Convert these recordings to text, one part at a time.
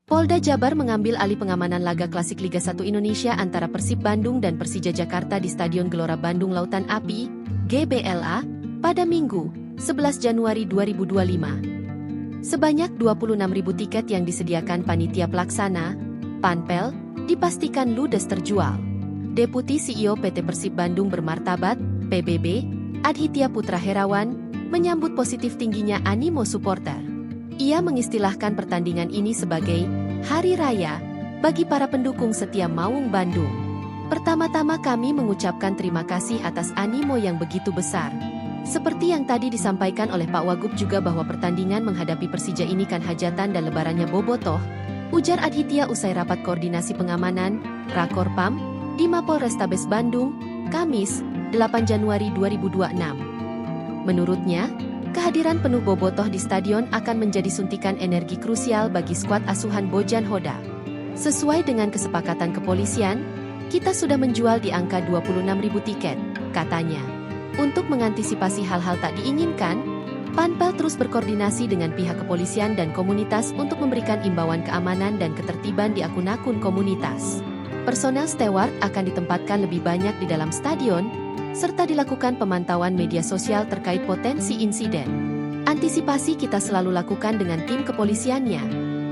Polda Jabar mengambil alih pengamanan laga klasik Liga 1 Indonesia antara Persib Bandung dan Persija Jakarta di Stadion Gelora Bandung Lautan Api, GBLA, pada Minggu, 11 Januari 2025. Sebanyak 26.000 tiket yang disediakan panitia pelaksana, Panpel, dipastikan ludes terjual. Deputi CEO PT Persib Bandung Bermartabat, PBB, Adhitya Putra Herawan, menyambut positif tingginya animo supporter. Ia mengistilahkan pertandingan ini sebagai hari raya bagi para pendukung setia Maung Bandung. Pertama-tama kami mengucapkan terima kasih atas animo yang begitu besar. Seperti yang tadi disampaikan oleh Pak Wagub juga bahwa pertandingan menghadapi Persija ini kan hajatan dan lebarannya bobotoh, ujar Adhitya usai rapat koordinasi pengamanan, Rakorpam, di Mapolrestabes Bandung, Kamis, 8 Januari 2026. Menurutnya, kehadiran penuh bobotoh di stadion akan menjadi suntikan energi krusial bagi skuad asuhan Bojan Hoda. Sesuai dengan kesepakatan kepolisian, kita sudah menjual di angka 26.000 tiket, katanya. Untuk mengantisipasi hal-hal tak diinginkan, Panpel terus berkoordinasi dengan pihak kepolisian dan komunitas untuk memberikan imbauan keamanan dan ketertiban di akun-akun komunitas. Personel steward akan ditempatkan lebih banyak di dalam stadion, serta dilakukan pemantauan media sosial terkait potensi insiden. Antisipasi kita selalu lakukan dengan tim kepolisiannya.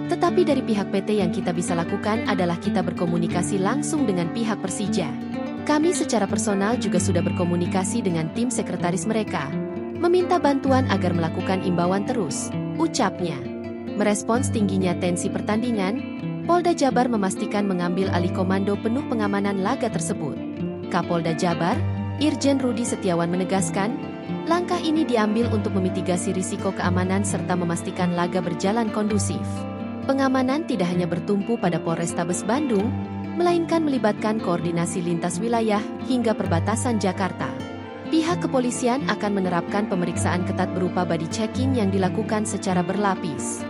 Tetapi dari pihak PT yang kita bisa lakukan adalah kita berkomunikasi langsung dengan pihak Persija. Kami secara personal juga sudah berkomunikasi dengan tim sekretaris mereka, meminta bantuan agar melakukan imbauan terus, ucapnya. Merespons tingginya tensi pertandingan, Polda Jabar memastikan mengambil alih komando penuh pengamanan laga tersebut. Kapolda Jabar, Irjen Rudi Setiawan menegaskan, langkah ini diambil untuk memitigasi risiko keamanan serta memastikan laga berjalan kondusif. Pengamanan tidak hanya bertumpu pada Polrestabes Bandung, melainkan melibatkan koordinasi lintas wilayah hingga perbatasan Jakarta. Pihak kepolisian akan menerapkan pemeriksaan ketat berupa body checking yang dilakukan secara berlapis.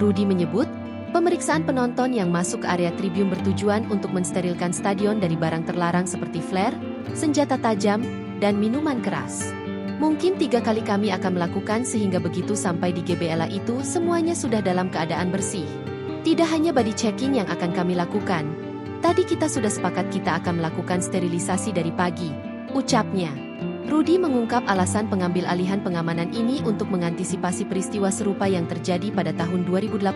Rudi menyebut, pemeriksaan penonton yang masuk ke area tribun bertujuan untuk mensterilkan stadion dari barang terlarang seperti flare, senjata tajam, dan minuman keras. Mungkin 3 kali kami akan melakukan sehingga begitu sampai di GBLA itu semuanya sudah dalam keadaan bersih. Tidak hanya body checking yang akan kami lakukan. Tadi kita sudah sepakat kita akan melakukan sterilisasi dari pagi, ucapnya. Rudi mengungkap alasan pengambil alihan pengamanan ini untuk mengantisipasi peristiwa serupa yang terjadi pada tahun 2018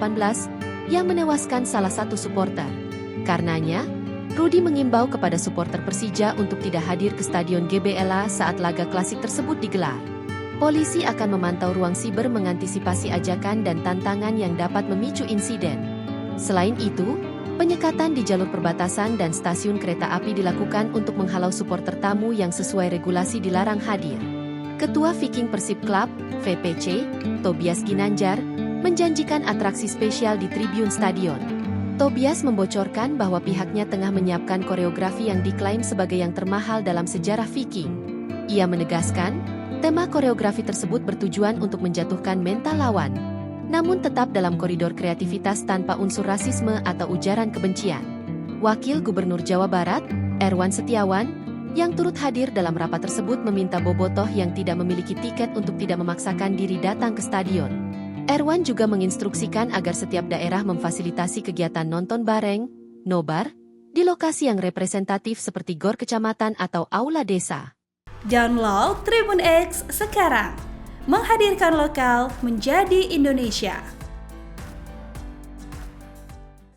yang menewaskan salah satu supporter. Karenanya, Rudi mengimbau kepada supporter Persija untuk tidak hadir ke Stadion GBLA saat laga klasik tersebut digelar. Polisi akan memantau ruang siber mengantisipasi ajakan dan tantangan yang dapat memicu insiden. Selain itu, penyekatan di jalur perbatasan dan stasiun kereta api dilakukan untuk menghalau supporter tamu yang sesuai regulasi dilarang hadir. Ketua Viking Persib Club, VPC, Tobias Ginanjar, menjanjikan atraksi spesial di tribun stadion. Tobias membocorkan bahwa pihaknya tengah menyiapkan koreografi yang diklaim sebagai yang termahal dalam sejarah Viking. Ia menegaskan, tema koreografi tersebut bertujuan untuk menjatuhkan mental lawan, namun tetap dalam koridor kreativitas tanpa unsur rasisme atau ujaran kebencian. Wakil Gubernur Jawa Barat, Erwan Setiawan, yang turut hadir dalam rapat tersebut meminta bobotoh yang tidak memiliki tiket untuk tidak memaksakan diri datang ke stadion. Erwan juga menginstruksikan agar setiap daerah memfasilitasi kegiatan nonton bareng, nobar, di lokasi yang representatif seperti GOR kecamatan atau aula desa. Download Tribun X sekarang. Menghadirkan lokal menjadi Indonesia.